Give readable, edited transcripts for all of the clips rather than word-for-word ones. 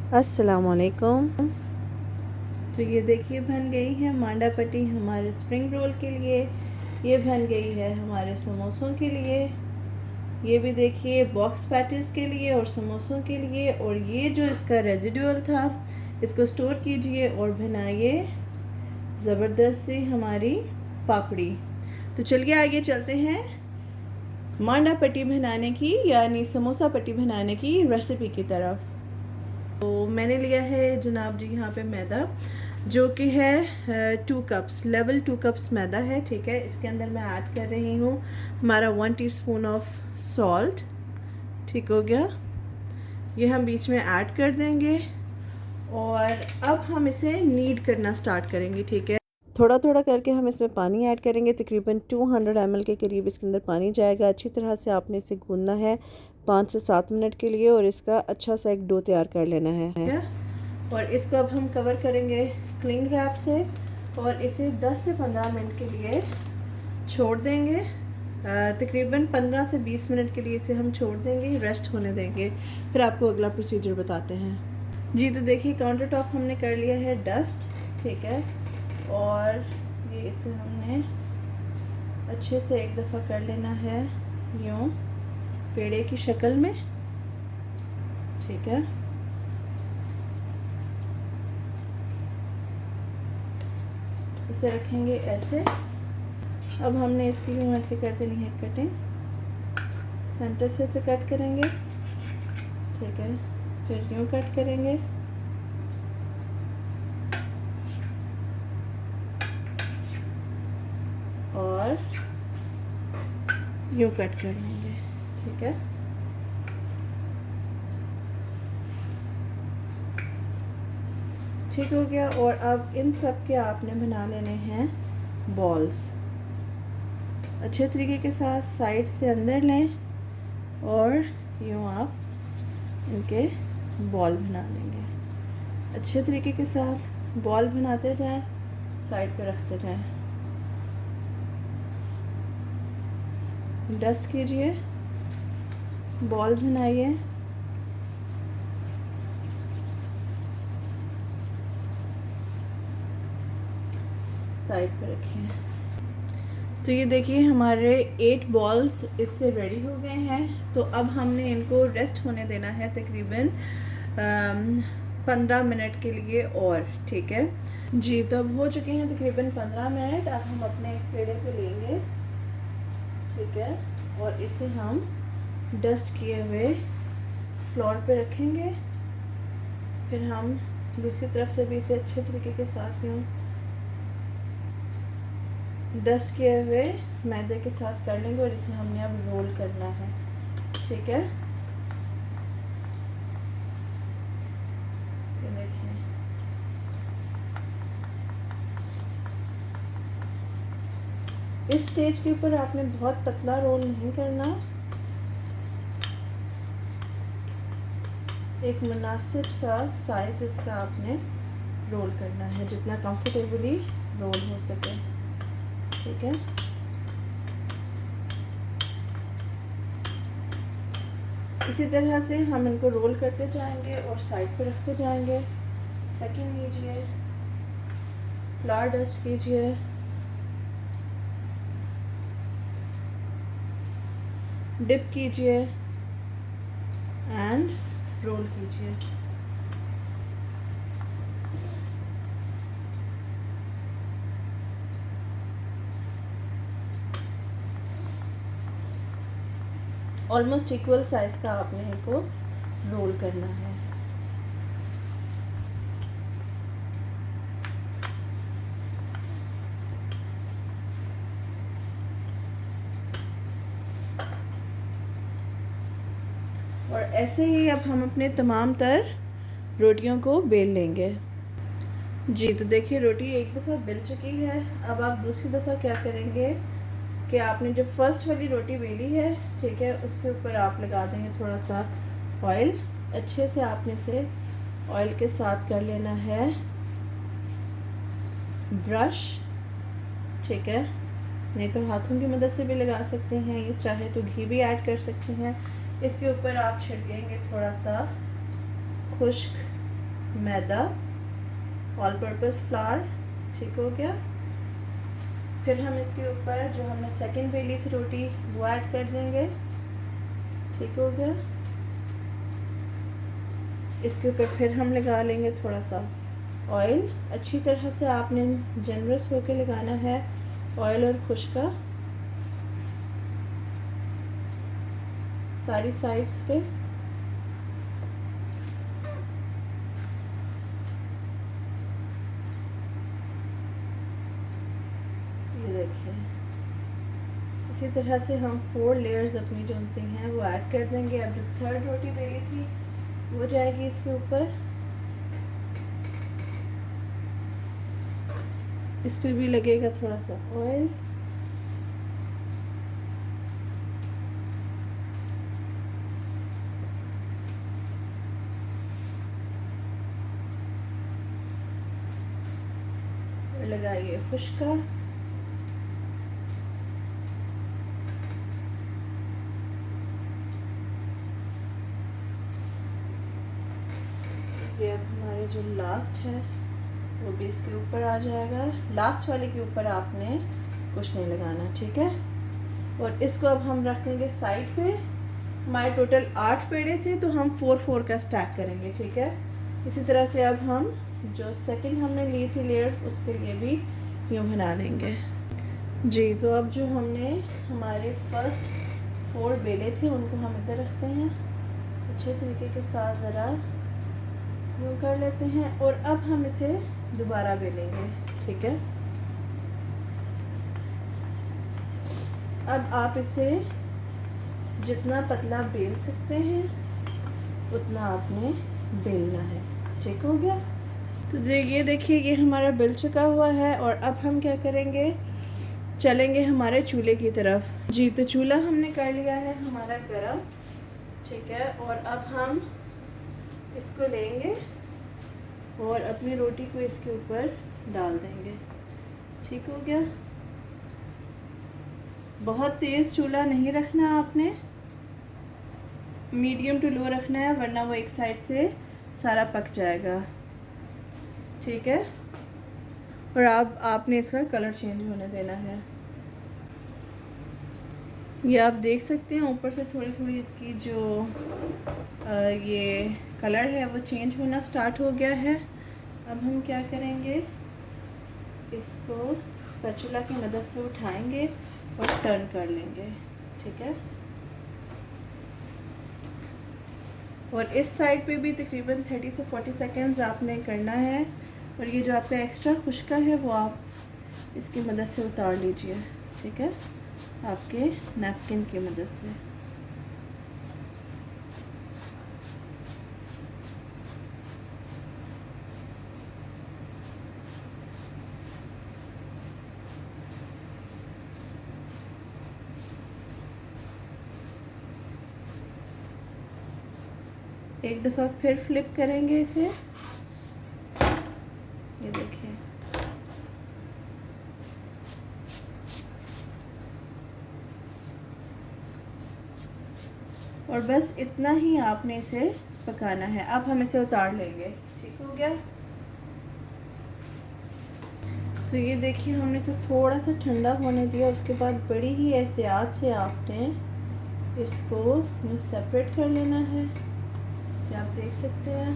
अस्सलामुअलैकुम। तो ये देखिए बन गई है मांडा पट्टी हमारे स्प्रिंग रोल के लिए। ये बन गई है हमारे समोसों के लिए। ये भी देखिए बॉक्स पैटीज़ के लिए और समोसों के लिए। और ये जो इसका रेजिडुअल था इसको स्टोर कीजिए और बनाइए ज़बरदस्त सी हमारी पापड़ी। तो चलिए आगे चलते हैं मांडा पट्टी बनाने की यानी समोसा पट्टी बनाने की रेसिपी की तरफ। तो मैंने लिया है जनाब जी यहाँ पे मैदा जो कि है 2 कप्स, लेवल 2 कप्स मैदा है। ठीक है, इसके अंदर मैं ऐड कर रही हूँ हमारा 1 टीस्पून ऑफ सॉल्ट। ठीक हो गया, ये हम बीच में ऐड कर देंगे और अब हम इसे नीड करना स्टार्ट करेंगे। ठीक है, थोड़ा थोड़ा करके हम इसमें पानी ऐड करेंगे। तकरीबन 200 ml के करीब इसके अंदर पानी जाएगा। अच्छी तरह से आपने इसे गूंदना है 5 से 7 मिनट के लिए और इसका अच्छा सा एक डो तैयार कर लेना है। और इसको अब हम कवर करेंगे क्लिंग रैप से और इसे 10 से 15 मिनट के लिए छोड़ देंगे। तकरीबन 15 से 20 मिनट के लिए इसे हम छोड़ देंगे, रेस्ट होने देंगे। फिर आपको अगला प्रोसीजर बताते हैं। जी तो देखिए काउंटर टॉप हमने कर लिया है डस्ट। ठीक है, और ये इसे हमने अच्छे से एक दफ़ा कर लेना है यूँ पेड़े की शक्ल में। ठीक है, इसे रखेंगे ऐसे। अब हमने इसकी यूँ ऐसे कर देनी है कटिंग, सेंटर से इसे कट करेंगे। ठीक है, फिर यूँ कट करेंगे और यूँ कट कर लेंगे। ठीक है, ठीक हो गया। और अब इन सब के आपने बना लेने हैं बॉल्स। अच्छे तरीके के साथ साइड से अंदर लें और यूँ आप इनके बॉल बना लेंगे। अच्छे तरीके के साथ बॉल बनाते जाएं, साइड पे रखते जाएं। डस्ट कीजिए, बॉल बनाइए। साइड पे रखिए। तो ये देखिए हमारे 8 बॉल्स इससे रेडी हो गए हैं। तो अब हमने इनको रेस्ट होने देना है तकरीबन 15 मिनट के लिए और। ठीक है जी, तो अब हो चुके हैं तकरीबन 15 मिनट। अब हम अपने एक पेड़े पे लेंगे। ठीक है, और इसे हम डस्ट किए हुए फ्लोर पे रखेंगे। फिर हम दूसरी तरफ से भी इसे अच्छे तरीके के साथ यूँ डस्ट किए हुए मैदे के साथ कर लेंगे और इसे हमने अब रोल करना है। ठीक है, ये देखिए इस स्टेज के ऊपर आपने बहुत पतला रोल नहीं करना, एक मुनासिब सा साइज इसका आपने रोल करना है जितना कंफर्टेबली रोल हो सके। ठीक है, इसी तरह से हम इनको रोल करते जाएंगे और साइड पे रखते जाएंगे। सेकंड लीजिए, फ्लावर डस्ट कीजिए, डिप कीजिए एंड रोल कीजिए। ऑलमोस्ट इक्वल साइज का आपने इनको रोल करना है। और ऐसे ही अब हम अपने तमाम तर रोटियों को बेल लेंगे। जी तो देखिए रोटी एक दफ़ा बेल चुकी है। अब आप दूसरी दफ़ा क्या करेंगे कि आपने जो फर्स्ट वाली रोटी बेली है, ठीक है, उसके ऊपर आप लगा देंगे थोड़ा सा ऑयल। अच्छे से आपने इसे ऑयल के साथ कर लेना है ब्रश। ठीक है, नहीं तो हाथों की मदद से भी लगा सकते हैं, ये चाहे तो घी भी ऐड कर सकते हैं। इसके ऊपर आप छिड़केंगे थोड़ा सा खुश्क मैदा, ऑल पर्पस फ्लावर, ठीक हो गया। फिर हम इसके ऊपर जो हमने सेकंड बेली थी रोटी वो ऐड कर देंगे, ठीक हो गया। इसके ऊपर फिर हम लगा लेंगे थोड़ा सा ऑयल। अच्छी तरह से आपने जनरस होकर लगाना है ऑयल और खुश्का सारी साइड्स पे। ये देखिए इसी तरह से हम 4 लेयर्स अपनी जो सी हैं वो ऐड कर देंगे। अब जो थर्ड रोटी बेली थी वो जाएगी इसके ऊपर। इस पे भी लगेगा थोड़ा सा ऑयल। लगाइए खुश्का। ये अब हमारे जो लास्ट है वो भी इसके ऊपर आ जाएगा। लास्ट वाले के ऊपर आपने कुछ नहीं लगाना, ठीक है। और इसको अब हम रख देंगे साइड पे। हमारे टोटल 8 पेड़े थे तो हम 4-4 का स्टैक करेंगे, ठीक है। इसी तरह से अब हम जो सेकंड हमने ली थी लेयर्स उसके लिए भी यूँ बना लेंगे जी। तो अब जो हमने हमारे फर्स्ट 4 बेले थे उनको हम इधर रखते हैं, अच्छे तरीके के साथ ज़रा यूँ कर लेते हैं। और अब हम इसे दोबारा बेलेंगे, ठीक है। अब आप इसे जितना पतला बेल सकते हैं उतना आपने बेलना है, ठीक हो गया। तो ये देखिए ये हमारा बेल चुका हुआ है। और अब हम क्या करेंगे, चलेंगे हमारे चूल्हे की तरफ जी। तो चूल्हा हमने कर लिया है हमारा गरम, ठीक है। और अब हम इसको लेंगे और अपनी रोटी को इसके ऊपर डाल देंगे, ठीक हो गया। बहुत तेज़ चूल्हा नहीं रखना आपने, मीडियम टू लो रखना है, वरना वो एक साइड से सारा पक जाएगा, ठीक है। और आपने इसका कलर चेंज होने देना है। ये आप देख सकते हैं ऊपर से थोड़ी थोड़ी इसकी जो ये कलर है वो चेंज होना स्टार्ट हो गया है। अब हम क्या करेंगे, इसको स्पैचुला की मदद से उठाएंगे और टर्न कर लेंगे, ठीक है। और इस साइड पे भी तकरीबन 30 से 40 सेकेंड्स आपने करना है। और ये जो आपका एक्स्ट्रा खुश्का है वो आप इसकी मदद से उतार लीजिए, ठीक है, आपके नैपकिन की मदद से। एक दफ़ा फिर फ्लिप करेंगे इसे, ये देखिए। और बस इतना ही आपने इसे पकाना है। अब हम इसे उतार लेंगे, ठीक हो गया। तो ये देखिए हमने इसे थोड़ा सा ठंडा होने दिया। उसके बाद बड़ी ही एहतियात से आपने इसको सेपरेट कर लेना है, ये आप देख सकते हैं।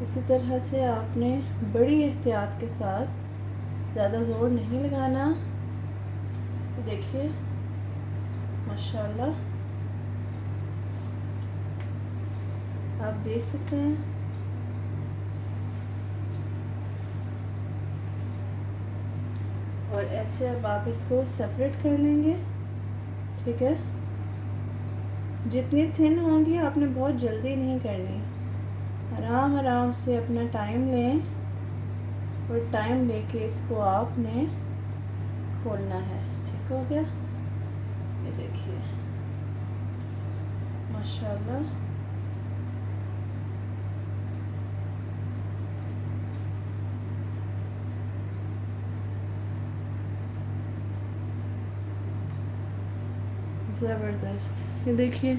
इसी तरह से आपने बड़ी एहतियात के साथ, ज़्यादा ज़ोर नहीं लगाना। देखिए माशाल्लाह आप देख सकते हैं। और ऐसे अब आप इसको सेपरेट कर लेंगे, ठीक है। जितनी थिन होंगी आपने बहुत जल्दी नहीं करनी, आराम आराम से अपना टाइम लें। और टाइम लेके इसको आपने खोलना है, ठीक हो गया। ये देखिए माशाल्लाह ज़बरदस्त। ये देखिए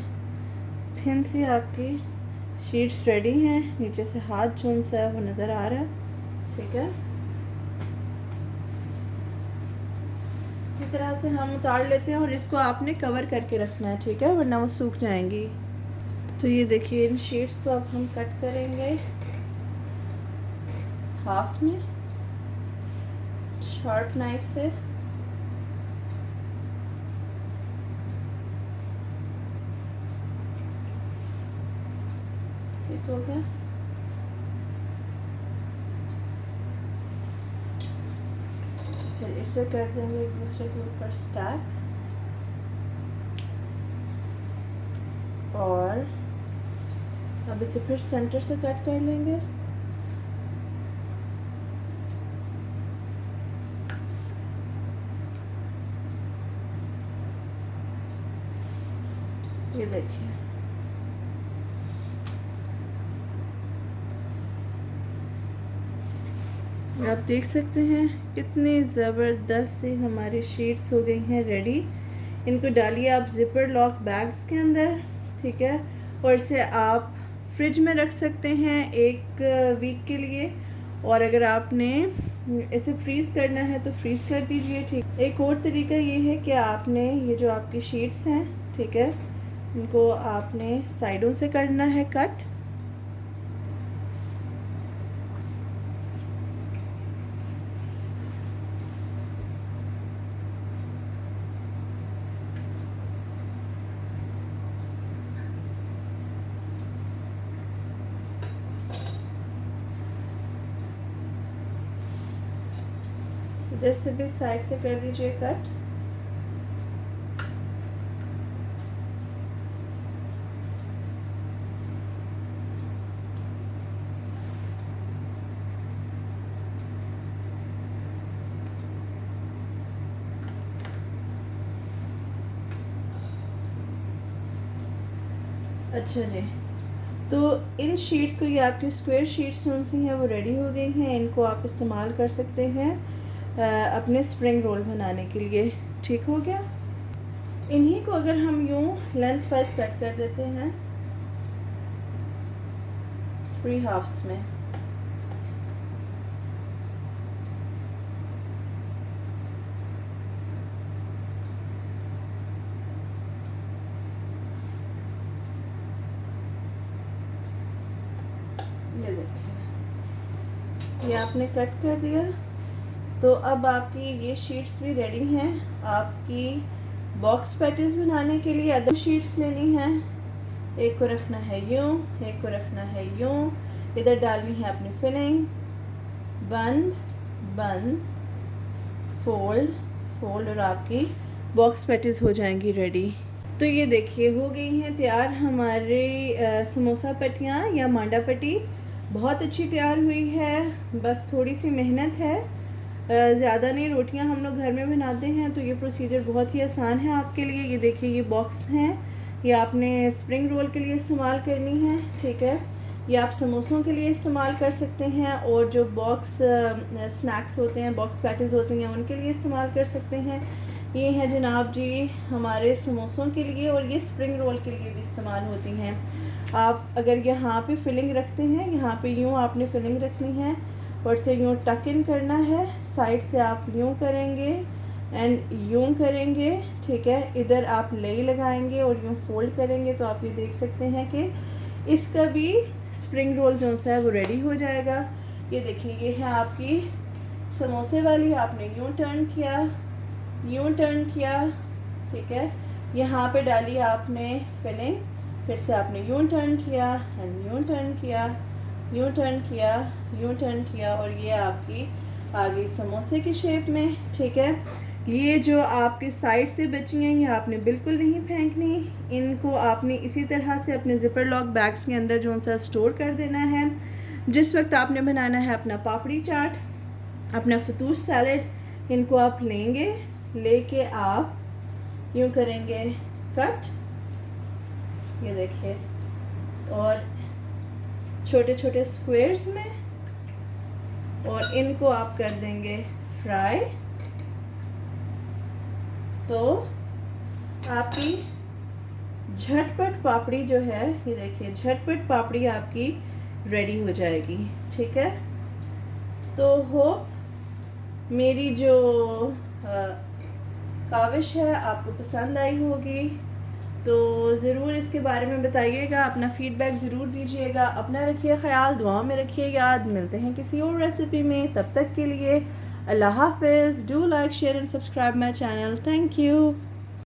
थिन सी आपकी शीट्स रेडी हैं, नीचे से हाथ जोन सा है वो नज़र आ रहा है, ठीक है। इसी तरह से हम उतार लेते हैं और इसको आपने कवर करके रखना है, ठीक है, वरना वो सूख जाएंगी। तो ये देखिए इन शीट्स को अब हम कट करेंगे हाफ में शार्प नाइफ से। ठीक हो गया। फिर इसे कर देंगे एक दूसरे के ऊपर स्टैक और अब इसे फिर सेंटर से कट कर लेंगे। ये देखिए आप देख सकते हैं कितनी ज़बरदस्त सी हमारी शीट्स हो गई हैं रेडी। इनको डालिए आप ज़िपर लॉक बैग्स के अंदर, ठीक है, और इसे आप फ्रिज में रख सकते हैं 1 वीक के लिए। और अगर आपने इसे फ्रीज़ करना है तो फ्रीज़ कर दीजिए, ठीक। एक और तरीका ये है कि आपने ये जो आपकी शीट्स हैं, ठीक है, इनको आपने साइडों से करना है कट। इधर से भी साइड से कर दीजिए कट। अच्छा जी, तो इन शीट्स को, ये आपकी स्क्वायर शीट्स कौन सी हैं वो रेडी हो गई हैं। इनको आप इस्तेमाल कर सकते हैं अपने स्प्रिंग रोल बनाने के लिए, ठीक हो गया। इन्हीं को अगर हम यूँ लेंथ वाइज कट कर देते हैं 3 हाफ्स में, ये देखिए ये आपने कट कर दिया। तो अब आपकी ये शीट्स भी रेडी हैं। आपकी बॉक्स पैटीज बनाने के लिए अदर शीट्स लेनी है। एक को रखना है यूँ, एक को रखना है यूँ, इधर डालनी है अपनी फिलिंग, बंद बंद, फोल्ड फोल्ड, और आपकी बॉक्स पैटीज हो जाएंगी रेडी। तो ये देखिए हो गई हैं तैयार हमारे समोसा पट्टियाँ या मांडा पट्टी। बहुत अच्छी तैयार हुई है, बस थोड़ी सी मेहनत है, ज़्यादा नहीं। रोटियां हम लोग घर में बनाते हैं तो ये प्रोसीजर बहुत ही आसान है आपके लिए। ये देखिए ये बॉक्स हैं, ये आपने स्प्रिंग रोल के लिए इस्तेमाल करनी है, ठीक है। ये आप समोसों के लिए इस्तेमाल कर सकते हैं और जो बॉक्स स्नैक्स होते हैं, बॉक्स पैटीज होती हैं, उनके लिए इस्तेमाल कर सकते हैं। ये है जनाब जी हमारे समोसों के लिए, और ये स्प्रिंग रोल के लिए भी इस्तेमाल होती हैं। आप अगर यहाँ पे फिलिंग रखते हैं, यहाँ पे यूँ आपने फिलिंग रखनी है और से यूँ टक इन करना है, साइड से आप यूँ करेंगे एंड यूँ करेंगे, ठीक है। इधर आप लेई लगाएंगे और यूँ फोल्ड करेंगे, तो आप ये देख सकते हैं कि इसका भी स्प्रिंग रोल जो सा है वो रेडी हो जाएगा। ये देखिए ये है आपकी समोसे वाली, आपने यूँ टर्न किया, यूँ टर्न किया, ठीक है। यहाँ पे डाली आपने फिलिंग, फिर से आपने यूँ टर्न किया एंड यूँ टर्न किया, यूँ टर्न किया, यूँ टर्न किया, और ये आपकी आ गई समोसे की शेप में, ठीक है। ये जो आपके साइड से बची हैं ये आपने बिल्कुल नहीं फेंकनी, इनको आपने इसी तरह से अपने ज़िपर लॉक बैग्स के अंदर जो सा स्टोर कर देना है। जिस वक्त आपने बनाना है अपना पापड़ी चाट, अपना फतूश सैलड, इनको आप लेंगे, लेके आप यूँ करेंगे कट, ये देखिए, और छोटे छोटे स्क्वायर्स में, और इनको आप कर देंगे फ्राई। तो आपकी झटपट पापड़ी जो है, ये देखिए झटपट पापड़ी आपकी रेडी हो जाएगी। ठीक है, तो होप मेरी जो काविश है आपको पसंद आई होगी। तो ज़रूर इसके बारे में बताइएगा, अपना फीडबैक ज़रूर दीजिएगा। अपना रखिए ख्याल, दुआ में रखिए याद। मिलते हैं किसी और रेसिपी में, तब तक के लिए अल्लाह हाफिज़। Do like share and subscribe my channel. Thank you.